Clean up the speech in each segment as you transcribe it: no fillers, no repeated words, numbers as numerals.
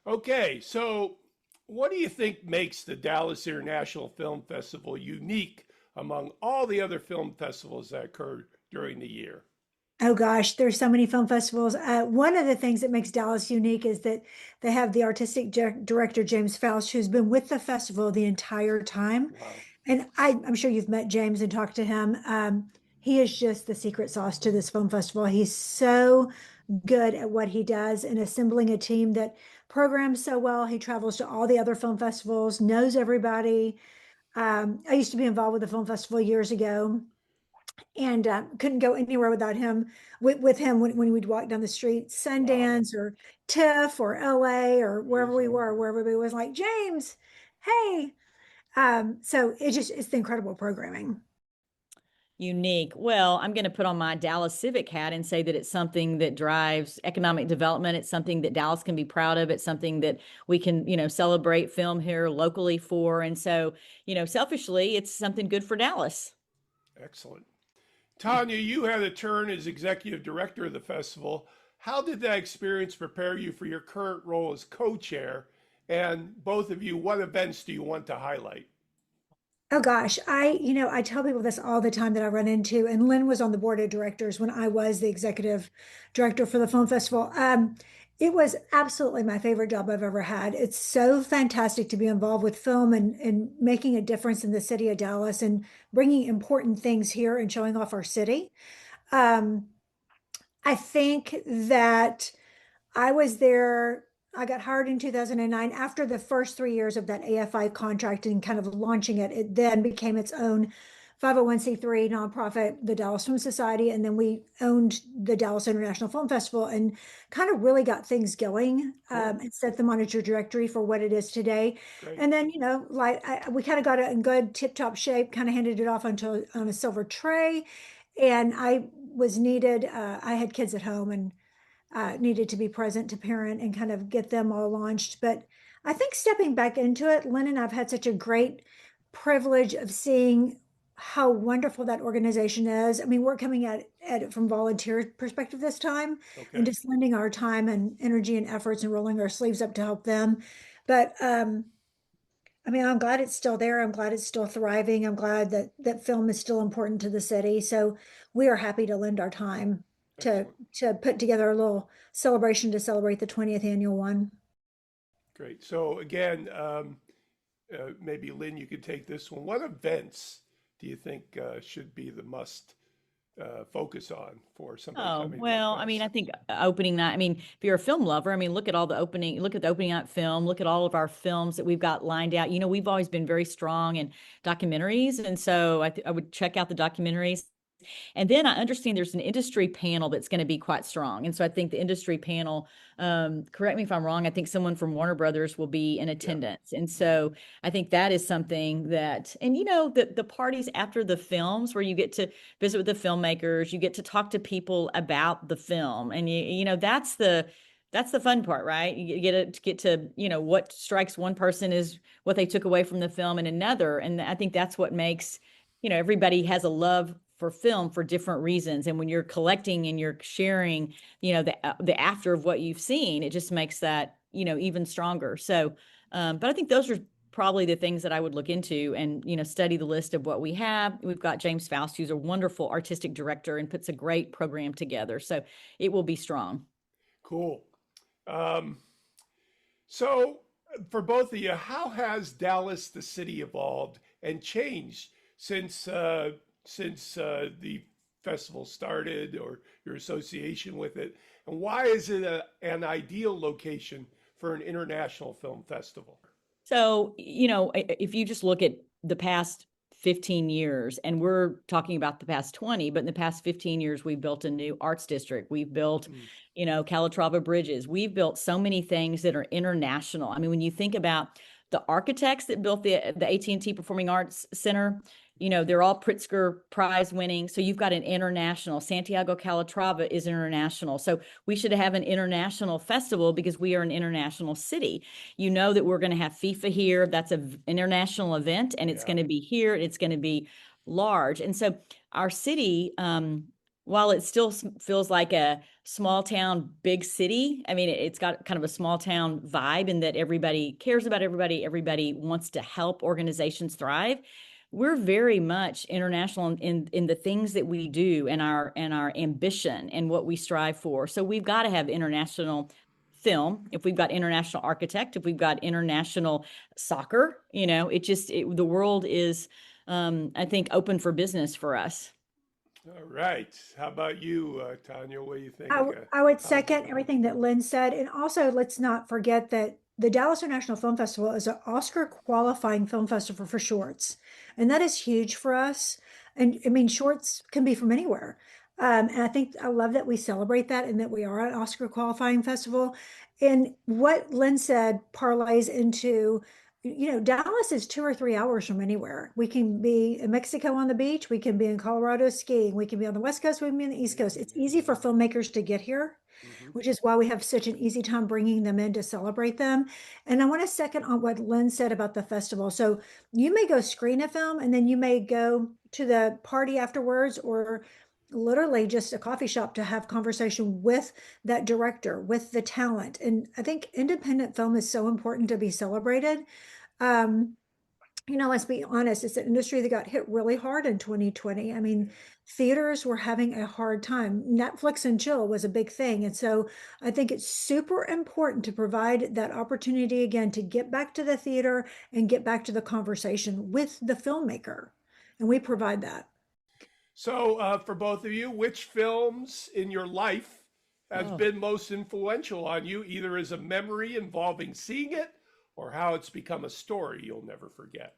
Okay, so what do you think makes the Dallas International Film Festival unique among all the other film festivals that occur during the year? Oh gosh, there's so many film festivals. One of the things that makes Dallas unique is that they have the artistic director, James Faust, who's been with the festival the entire time. Wow, And I'm sure you've met James and talked to him. He is just the secret sauce to this film festival. He's so good at what he does and assembling a team that programs so well. He travels to all the other film festivals, knows everybody. I used to be involved with the film festival years ago and couldn't go anywhere without him with him when we'd walk down the street, wow, Sundance or TIFF or LA or wherever we amazing. were, where everybody was like, James, hey. So it's the incredible programming. Unique. Well, I'm going to put on my Dallas Civic hat and say that it's something that drives economic development. It's something that Dallas can be proud of. It's something that we can, celebrate film here locally for. And so, selfishly, it's something good for Dallas. Excellent. Tanya, you had a turn as executive director of the festival. How did that experience prepare you for your current role as co-chair? And both of you, what events do you want to highlight? Oh gosh, I tell people this all the time that I run into, and Lynn was on the board of directors when I was the executive director for the film festival. It was absolutely my favorite job I've ever had. It's so fantastic to be involved with film and making a difference in the city of Dallas and bringing important things here and showing off our city. Um, I think that I was there. I got hired in 2009 after the first 3 years of that AFI contract and kind of launching it. It then became its own 501c3 nonprofit, the Dallas Film Society, and then we owned the Dallas International Film Festival and kind of really got things going Cool. and set them on a trajectory for what it is today. Great. And then, we kind of got it in good tip-top shape, kind of handed it off on a silver tray. And I was needed, I had kids at home and needed to be present to parent and kind of get them all launched. But I think stepping back into it, Lynn and I've had such a great privilege of seeing how wonderful that organization is. I mean, we're coming at it from volunteer perspective this time and Okay. just lending our time and energy and efforts and rolling our sleeves up to help them. But I mean, I'm glad it's still there. I'm glad it's still thriving. I'm glad that film is still important to the city. So we are happy to lend our time to Excellent. to put together a little celebration to celebrate the 20th annual one. Great. So again, maybe Lynn, you could take this one. What events do you think should be the must focus on for somebody Oh, coming to the well, I mean, I fest? think opening night, I mean, if you're a film lover, I mean, look at the opening night film, look at all of our films that we've got lined out. We've always been very strong in documentaries. And so I would check out the documentaries. And then I understand there's an industry panel that's going to be quite strong. And so I think the industry panel, correct me if I'm wrong, I think someone from Warner Brothers will be in Yeah. attendance. And Mhm. so I think that is something that, and the parties after the films where you get to visit with the filmmakers, you get to talk to people about the film. And that's the fun part, right? You get to what strikes one person is what they took away from the film and another. And I think that's what makes everybody has a love for film for different reasons. And when you're collecting and you're sharing, the after of what you've seen, it just makes that, even stronger. So, but I think those are probably the things that I would look into and, study the list of what we have. We've got James Faust, who's a wonderful artistic director and puts a great program together. So it will be strong. Cool. Um, so for both of you, how has Dallas, the city, evolved and changed since the festival started or your association with it? And why is it an ideal location for an international film festival? So, if you just look at the past 15 years, and we're talking about the past 20, but in the past 15 years, we've built a new arts district. We've built, Mm, Calatrava bridges. We've built so many things that are international. I mean, when you think about the architects that built the AT&T Performing Arts Center, they're all Pritzker Prize winning. So you've got an international. Santiago Calatrava is international. So we should have an international festival because we are an international city. You know that we're going to have FIFA here. That's an international event, and it's yeah. going to be here. It's going to be large. And so our city, while it still feels like a small town, big city, I mean, it's got kind of a small town vibe in that everybody cares about everybody. Everybody wants to help organizations thrive. We're very much international in the things that we do and our ambition and what we strive for. So we've got to have international film. If we've got international architect, if we've got international soccer, the world is, I think, open for business for us. All right. How about you, Tanya? What do you think? I would How's it second going? everything that Lynn said. And also, let's not forget that the Dallas International Film Festival is an Oscar qualifying film festival for shorts. And that is huge for us. And I mean, shorts can be from anywhere. And I think I love that we celebrate that and that we are an Oscar qualifying festival. And what Lynn said parlays into, Dallas is 2 or 3 hours from anywhere. We can be in Mexico on the beach. We can be in Colorado skiing. We can be on the West Coast. We can be on the East Coast. It's easy for filmmakers to get here, which is why we have such an easy time bringing them in to celebrate them. And I want to second on what Lynn said about the festival. So you may go screen a film and then you may go to the party afterwards or literally just a coffee shop to have conversation with that director, with the talent. And I think independent film is so important to be celebrated. Um, let's be honest, it's an industry that got hit really hard in 2020. I mean, theaters were having a hard time. Netflix and chill was a big thing. And so I think it's super important to provide that opportunity again to get back to the theater and get back to the conversation with the filmmaker. And we provide that. So, for both of you, which films in your life has Oh. been most influential on you, either as a memory involving seeing it or how it's become a story you'll never forget?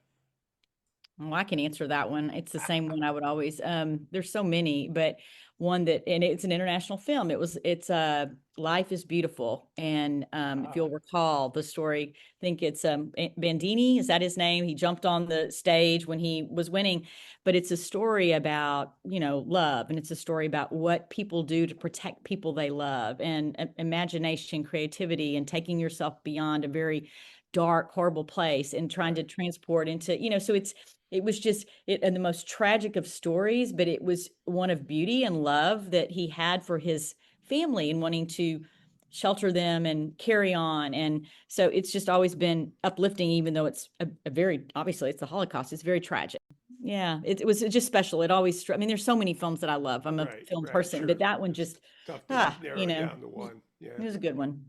Well, I can answer that one. It's the same one I would always, there's so many, but one that, and it's an international film. It's Life is Beautiful. And if you'll recall the story, I think it's Bandini, is that his name? He jumped on the stage when he was winning, but it's a story about, love. And it's a story about what people do to protect people they love and imagination, creativity, and taking yourself beyond a very dark, horrible place and trying to transport into, so it was just and the most tragic of stories, but it was one of beauty and love that he had for his family and wanting to shelter them and carry on. And so it's just always been uplifting, even though it's a very, obviously it's the Holocaust. It's very tragic. Yeah, it was just special. It always, I mean, there's so many films that I love. I'm a film person, Sure. but that one just, Tough to narrow you it know, down to one. Yeah. it was a good one.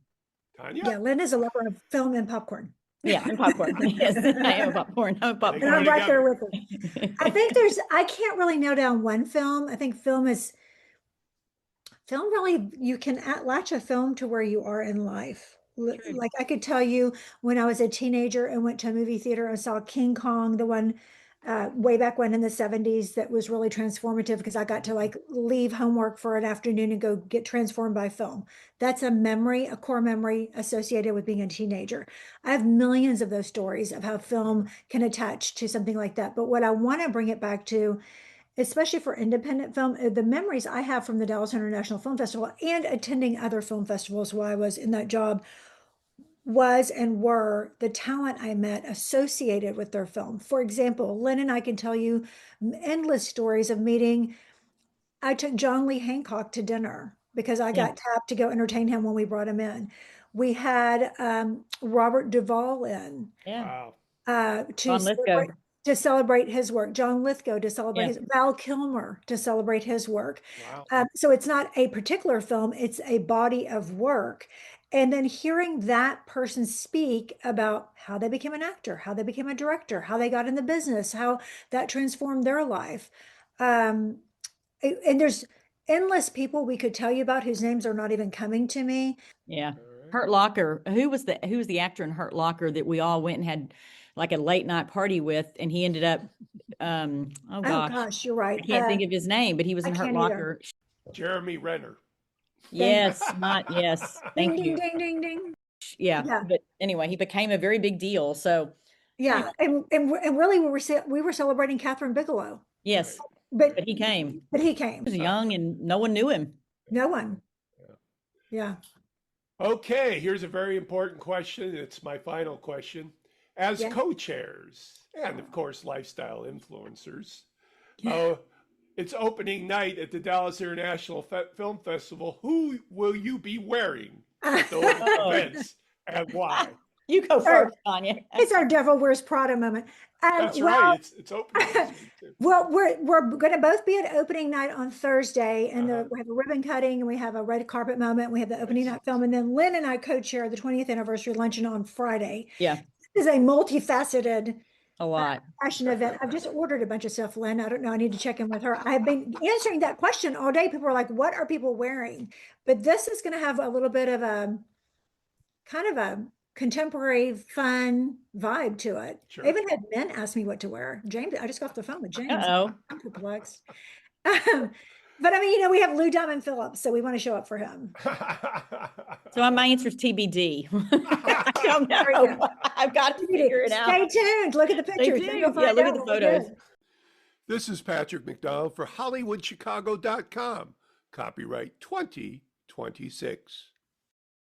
Tanya? Yeah, Lynn is a lover of film and popcorn. Yeah, and popcorn. Yes, I am a popcorn. I'm a popcorn. And I'm right there with her. I think I can't really nail down one film. I think film really, you can latch a film to where you are in life. Like I could tell you when I was a teenager and went to a movie theater and saw King Kong, the one way back when in the 70s that was really transformative because I got to like leave homework for an afternoon and go get transformed by film. That's a memory, a core memory associated with being a teenager. I have millions of those stories of how film can attach to something like that. But what I want to bring it back to, especially for independent film, the memories I have from the Dallas International Film Festival and attending other film festivals while I was in that job was and were the talent I met associated with their film. For example, Lynn and I can tell you endless stories of meeting. I took John Lee Hancock to dinner because I got tapped to go entertain him when we brought him in. We had Robert Duvall in Wow. to celebrate his work. John Lithgow to celebrate his Val Kilmer to celebrate his work. Wow. So it's not a particular film, it's a body of work. And then hearing that person speak about how they became an actor, how they became a director, how they got in the business, how that transformed their life. And there's endless people we could tell you about whose names are not even coming to me. Yeah. Hurt Locker. Who was the actor in Hurt Locker that we all went and had like a late night party with, and he ended up oh gosh, you're right. I can't think of his name, but he was in Hurt Locker. Jeremy Renner. Yes, thank ding, you. Ding, ding, ding. Yeah. But anyway, he became a very big deal. So yeah, and really we were celebrating Catherine Bigelow. Yes, but he came. He was young and no one knew him. No one. Yeah. Okay, here's a very important question. It's my final question. As co-chairs and of course lifestyle influencers, it's opening night at the Dallas International Film Festival. Who will you be wearing at those events and why? You go first, Tanya. It's our Devil Wears Prada moment. That's right. It's opening this week too. Well, we're going to both be at opening night on Thursday, and Uh-huh. we have a ribbon cutting, and we have a red carpet moment. We have the opening night film, and then Lynn and I co-chair the 20th anniversary luncheon on Friday. Yeah, This is a multifaceted a lot. fashion event. I've just ordered a bunch of stuff, Lynn. I don't know. I need to check in with her. I've been answering that question all day. People are like, "What are people wearing?" But this is going to have a little bit of a kind of a contemporary, fun vibe to it. Sure. I even had men ask me what to wear. James, I just got off the phone with James. Uh-oh. I'm perplexed. But I mean, we have Lou Diamond Phillips, so we want to show up for him. So my answer is TBD. I don't There you know. go. I've got to figure it out. Stay tuned. Look at the pictures. Stay Then you'll tuned. Yeah, find look out at the what we photos. did. This is Patrick McDonald for HollywoodChicago.com. Copyright 2026.